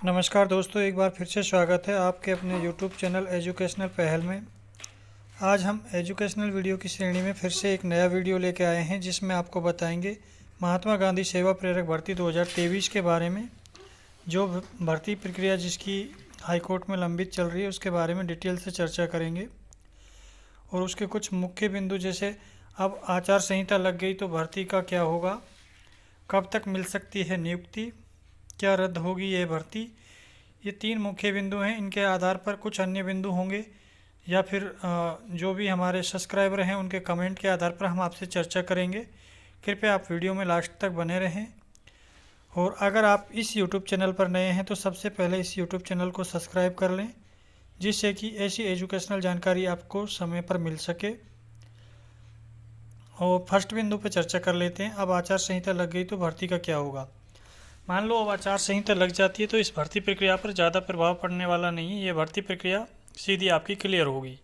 नमस्कार दोस्तों, एक बार फिर से स्वागत है आपके अपने YouTube चैनल एजुकेशनल पहल में। आज हम एजुकेशनल वीडियो की श्रेणी में फिर से एक नया वीडियो लेके आए हैं, जिसमें आपको बताएंगे महात्मा गांधी सेवा प्रेरक भर्ती 2023 के बारे में। जो भर्ती प्रक्रिया जिसकी हाई कोर्ट में लंबित चल रही है, उसके बारे में डिटेल से चर्चा करेंगे। और उसके कुछ मुख्य बिंदु, जैसे अब आचार संहिता लग गई तो भर्ती का क्या होगा, कब तक मिल सकती है नियुक्ति, क्या रद्द होगी ये भर्ती। ये तीन मुख्य बिंदु हैं। इनके आधार पर कुछ अन्य बिंदु होंगे या फिर जो भी हमारे सब्सक्राइबर हैं उनके कमेंट के आधार पर हम आपसे चर्चा करेंगे। कृपया आप वीडियो में लास्ट तक बने रहें। और अगर आप इस YouTube चैनल पर नए हैं तो सबसे पहले इस YouTube चैनल को सब्सक्राइब कर लें, जिससे कि ऐसी एजुकेशनल जानकारी आपको समय पर मिल सके। और फर्स्ट बिंदु पर चर्चा कर लेते हैं। अब आचार संहिता लग गई तो भर्ती का क्या होगा। मान लो अब आचार संहिता लग जाती है तो इस भर्ती प्रक्रिया पर ज़्यादा प्रभाव पड़ने वाला नहीं है। ये भर्ती प्रक्रिया सीधी आपकी क्लियर होगी,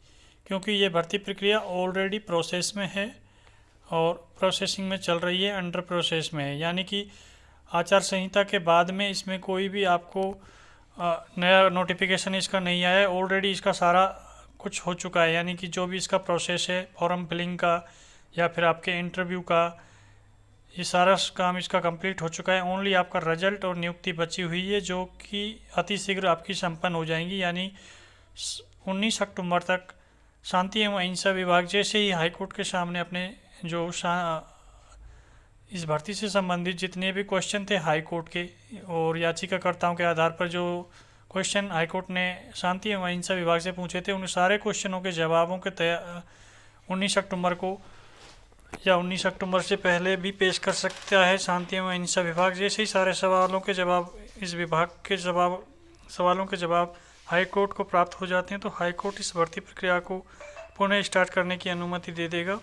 क्योंकि ये भर्ती प्रक्रिया ऑलरेडी प्रोसेस में है और प्रोसेसिंग में चल रही है, अंडर प्रोसेस में है। यानी कि आचार संहिता के बाद में इसमें कोई भी आपको नया नोटिफिकेशन इसका नहीं आया है। ऑलरेडी इसका सारा कुछ हो चुका है, यानी कि जो भी इसका प्रोसेस है फॉर्म फिलिंग का या फिर आपके इंटरव्यू का, ये सारा काम इसका कंप्लीट हो चुका है। ओनली आपका रिजल्ट और नियुक्ति बची हुई है, जो कि अतिशीघ्र आपकी संपन्न हो जाएंगी। यानी 19 अक्टूबर तक शांति एवं अहिंसा विभाग जैसे ही हाईकोर्ट के सामने अपने जो इस भर्ती से संबंधित जितने भी क्वेश्चन थे हाईकोर्ट के और याचिकाकर्ताओं के आधार पर जो क्वेश्चन हाईकोर्ट ने शांति एवं अहिंसा विभाग से पूछे थे, उन सारे क्वेश्चनों के जवाबों के 19 अक्टूबर को या 19 अक्टूबर से पहले भी पेश कर सकता है शांति एवं अहिंसा विभाग। जैसे ही सारे सवालों के जवाब इस विभाग के सवालों के जवाब हाई कोर्ट को प्राप्त हो जाते हैं तो हाई कोर्ट इस भर्ती प्रक्रिया को पुनः स्टार्ट करने की अनुमति दे देगा।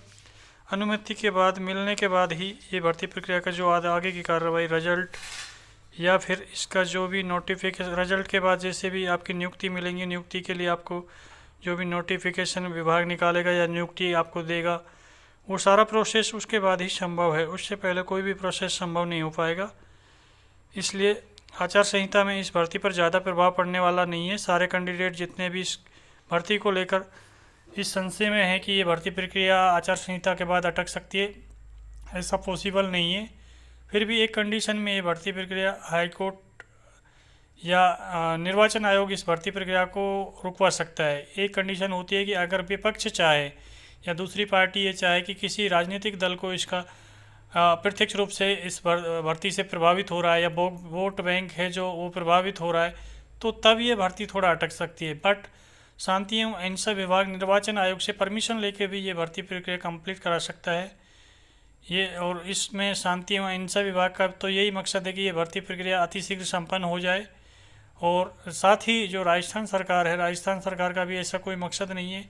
अनुमति के बाद मिलने के बाद ही ये भर्ती प्रक्रिया का जो आगे की कार्रवाई, रिजल्ट या फिर इसका जो भी नोटिफिकेशन, रिजल्ट के बाद जैसे भी आपकी नियुक्ति मिलेंगी, नियुक्ति के लिए आपको जो भी नोटिफिकेशन विभाग निकालेगा या नियुक्ति आपको देगा, वो सारा प्रोसेस उसके बाद ही संभव है। उससे पहले कोई भी प्रोसेस संभव नहीं हो पाएगा। इसलिए आचार संहिता में इस भर्ती पर ज़्यादा प्रभाव पड़ने वाला नहीं है। सारे कैंडिडेट जितने भी इस भर्ती को लेकर इस संशय में है कि ये भर्ती प्रक्रिया आचार संहिता के बाद अटक सकती है, ऐसा पॉसिबल नहीं है। फिर भी एक कंडीशन में ये भर्ती प्रक्रिया हाई कोर्ट या निर्वाचन आयोग इस भर्ती प्रक्रिया को रुकवा सकता है। एक कंडीशन होती है कि अगर विपक्ष चाहे या दूसरी पार्टी ये चाहे कि किसी राजनीतिक दल को इसका प्रत्यक्ष रूप से इस भर्ती से प्रभावित हो रहा है या वोट बैंक है जो वो प्रभावित हो रहा है, तो तब ये भर्ती थोड़ा अटक सकती है। बट शांति एवं अहिंसा विभाग निर्वाचन आयोग से परमिशन लेके भी ये भर्ती प्रक्रिया कंप्लीट करा सकता है। ये और इसमें शांति एवं अहिंसा विभाग का तो यही मकसद है कि ये भर्ती प्रक्रिया अतिशीघ्र संपन्न हो जाए। और साथ ही जो राजस्थान सरकार है, राजस्थान सरकार का भी ऐसा कोई मकसद नहीं है,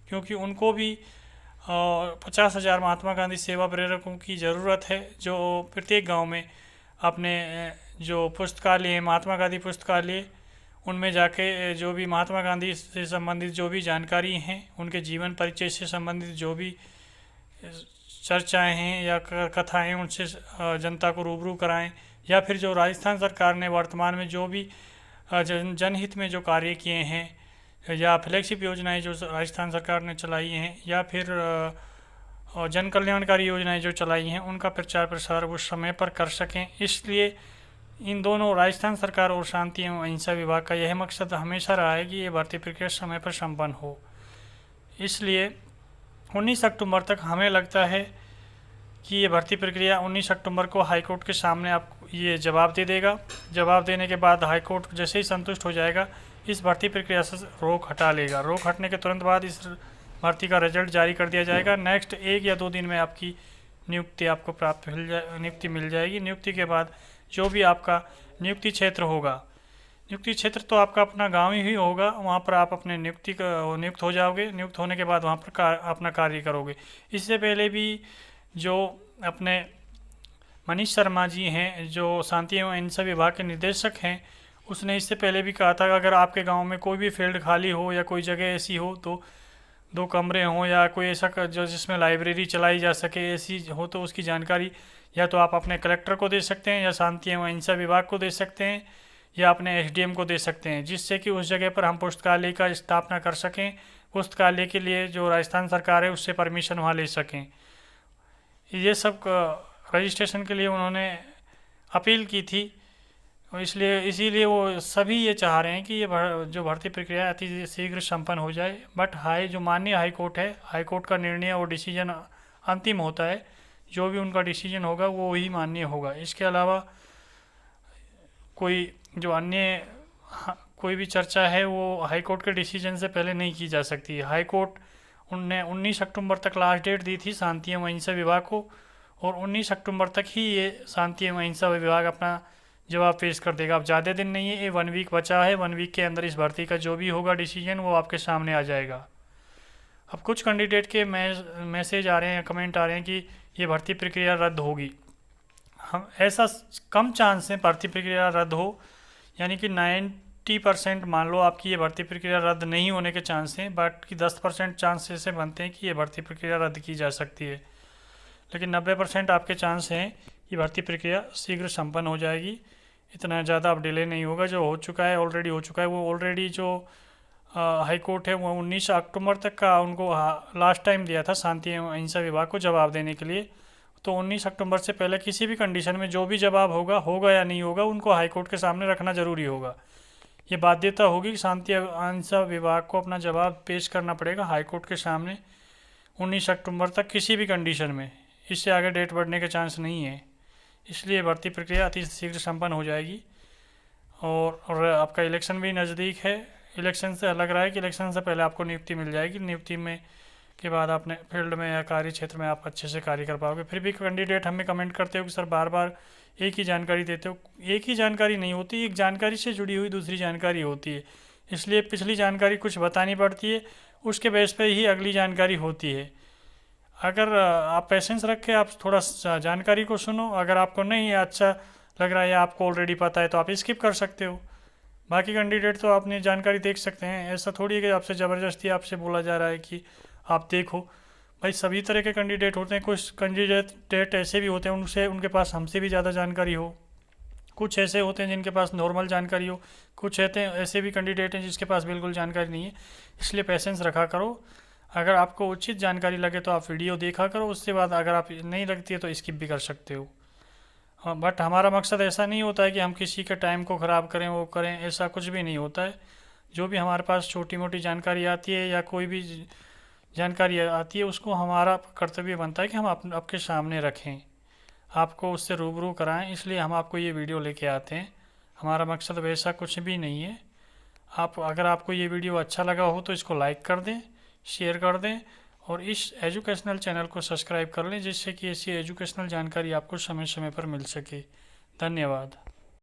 क्योंकि उनको भी 50,000 महात्मा गांधी सेवा प्रेरकों की ज़रूरत है, जो प्रत्येक गांव में अपने जो पुस्तकालय है, महात्मा गांधी पुस्तकालय, उनमें जाके जो भी महात्मा गांधी से संबंधित जो भी जानकारी हैं, उनके जीवन परिचय से संबंधित जो भी चर्चाएं हैं या कथाएं, उनसे जनता को रूबरू कराएं। या फिर जो राजस्थान सरकार ने वर्तमान में जो भी जनहित में जो कार्य किए हैं या फ्लैगशिप योजनाएं जो राजस्थान सरकार ने चलाई हैं या फिर जन कल्याणकारी योजनाएं जो चलाई हैं, उनका प्रचार प्रसार उस समय पर कर सकें। इसलिए इन दोनों राजस्थान सरकार और शांति एवं अहिंसा विभाग का यह मकसद हमेशा रहा है कि ये भर्ती प्रक्रिया समय पर संपन्न हो। इसलिए 19 अक्टूबर तक हमें लगता है कि ये भर्ती प्रक्रिया 19 अक्टूबर को हाईकोर्ट के सामने आप ये जवाब दे देगा। जवाब देने के बाद हाईकोर्ट जैसे ही संतुष्ट हो जाएगा, इस भर्ती प्रक्रिया से रोक हटा लेगा। रोक हटने के तुरंत बाद इस भर्ती का रिजल्ट जारी कर दिया जाएगा। नेक्स्ट 1 या 2 दिन में आपकी नियुक्ति आपको नियुक्ति मिल जाएगी। नियुक्ति के बाद जो भी आपका नियुक्ति क्षेत्र होगा, नियुक्ति क्षेत्र तो आपका अपना गांव ही होगा, वहां पर आप अपने नियुक्त हो जाओगे। नियुक्त होने के बाद वहां पर अपना कार्य करोगे। इससे पहले भी जो अपने मनीष शर्मा जी हैं, जो शांति एवं अहिंसा विभाग के निदेशक हैं, उसने इससे पहले भी कहा था कि अगर आपके गांव में कोई भी फील्ड खाली हो या कोई जगह ऐसी हो, तो 2 कमरे हों या कोई ऐसा जो जिसमें लाइब्रेरी चलाई जा सके, ऐसी हो, तो उसकी जानकारी या तो आप अपने कलेक्टर को दे सकते हैं या शांति एवं अहिंसा विभाग को दे सकते हैं या अपने एसडीएम को दे सकते हैं, जिससे कि उस जगह पर हम पुस्तकालय का स्थापना कर सकें। पुस्तकालय के लिए जो राजस्थान सरकार है उससे परमिशन वहाँ ले सकें। ये सब रजिस्ट्रेशन के लिए उन्होंने अपील की थी, इसलिए इसीलिए वो सभी ये चाह रहे हैं कि ये जो भर्ती प्रक्रिया अति शीघ्र संपन्न हो जाए। बट जो माननीय हाई कोर्ट है, हाई कोर्ट का निर्णय और डिसीजन अंतिम होता है। जो भी उनका डिसीजन होगा वो ही मान्य होगा। इसके अलावा कोई जो अन्य कोई भी चर्चा है वो हाई कोर्ट के डिसीजन से पहले नहीं की जा सकती। हाई कोर्ट उनने 19 अक्टूबर तक लास्ट डेट दी थी शांति एवं अहिंसा विभाग को, और 19 अक्टूबर तक ही ये शांति एवं अहिंसा विभाग अपना जवाब पेश कर देगा। अब ज़्यादा दिन नहीं है, ये 1 वीक बचा है। 1 वीक के अंदर इस भर्ती का जो भी होगा डिसीजन वो आपके सामने आ जाएगा। अब कुछ कैंडिडेट के मैसेज आ रहे हैं, कमेंट आ रहे हैं कि ये भर्ती प्रक्रिया रद्द होगी। हम ऐसा कम चांस है भर्ती प्रक्रिया रद्द हो, यानी कि 90% मान लो आपकी ये भर्ती प्रक्रिया रद्द नहीं होने के चांस हैं, बाकी 10% चांस ऐसे बनते हैं कि ये भर्ती प्रक्रिया रद्द की जा सकती है। लेकिन 90% आपके चांस हैं कि भर्ती प्रक्रिया शीघ्र संपन्न हो जाएगी। इतना ज़्यादा अब डिले नहीं होगा। जो हो चुका है ऑलरेडी हो चुका है। वो ऑलरेडी जो हाई कोर्ट है वो 19 अक्टूबर तक का उनको लास्ट टाइम दिया था शांति एवं अहिंसा विभाग को जवाब देने के लिए। तो 19 अक्टूबर से पहले किसी भी कंडीशन में जो भी जवाब होगा या नहीं होगा, उनको हाई कोर्ट के सामने रखना ज़रूरी होगा। ये बाध्यता होगी कि शांति अहिंसा विभाग को अपना जवाब पेश करना पड़ेगा हाई कोर्ट के सामने 19 अक्टूबर तक किसी भी कंडीशन में। इससे आगे डेट बढ़ने के चांस नहीं है। इसलिए भर्ती प्रक्रिया अति शीघ्र संपन्न हो जाएगी। और आपका इलेक्शन भी नज़दीक है। इलेक्शन से लग रहा है कि इलेक्शन से पहले आपको नियुक्ति मिल जाएगी। नियुक्ति में के बाद आपने फील्ड में या कार्य क्षेत्र में आप अच्छे से कार्य कर पाओगे। फिर भी कैंडिडेट हमें कमेंट करते हो कि सर बार बार एक ही जानकारी देते हो। एक ही जानकारी नहीं होती, एक जानकारी से जुड़ी हुई दूसरी जानकारी होती है। इसलिए पिछली जानकारी कुछ बतानी पड़ती है, उसके बेस पे ही अगली जानकारी होती है। अगर आप पेशेंस रख के आप थोड़ा जानकारी को सुनो, अगर आपको नहीं अच्छा लग रहा है या आपको ऑलरेडी पता है तो आप स्किप कर सकते हो। बाकी कैंडिडेट तो अपनी जानकारी देख सकते हैं। ऐसा थोड़ी है कि आपसे ज़बरदस्ती आपसे बोला जा रहा है कि आप देखो। भाई सभी तरह के कैंडिडेट होते हैं। कुछ कैंडिडेट ऐसे भी होते हैं उनके पास हमसे भी ज़्यादा जानकारी हो। कुछ ऐसे होते हैं जिनके पास नॉर्मल जानकारी हो। कुछ ऐसे भी कैंडिडेट हैं जिसके पास बिल्कुल जानकारी नहीं है। इसलिए पेशेंस रखा करो। अगर आपको उचित जानकारी लगे तो आप वीडियो देखा करो, उसके बाद अगर आप नहीं लगती है तो स्किप भी कर सकते हो। हाँ, बट हमारा मकसद ऐसा नहीं होता है कि हम किसी के टाइम को ख़राब करें, वो करें, ऐसा कुछ भी नहीं होता है। जो भी हमारे पास छोटी मोटी जानकारी आती है या कोई भी जानकारी आती है उसको हमारा कर्तव्य बनता है कि हम आपके सामने रखें, आपको उससे रूबरू कराएं। इसलिए हम आपको ये वीडियो लेके आते हैं। हमारा मकसद वैसा कुछ भी नहीं है। अगर आपको ये वीडियो अच्छा लगा हो तो इसको लाइक कर दें, शेयर कर दें और इस एजुकेशनल चैनल को सब्सक्राइब कर लें, जिससे कि ऐसी एजुकेशनल जानकारी आपको समय समय पर मिल सके। धन्यवाद।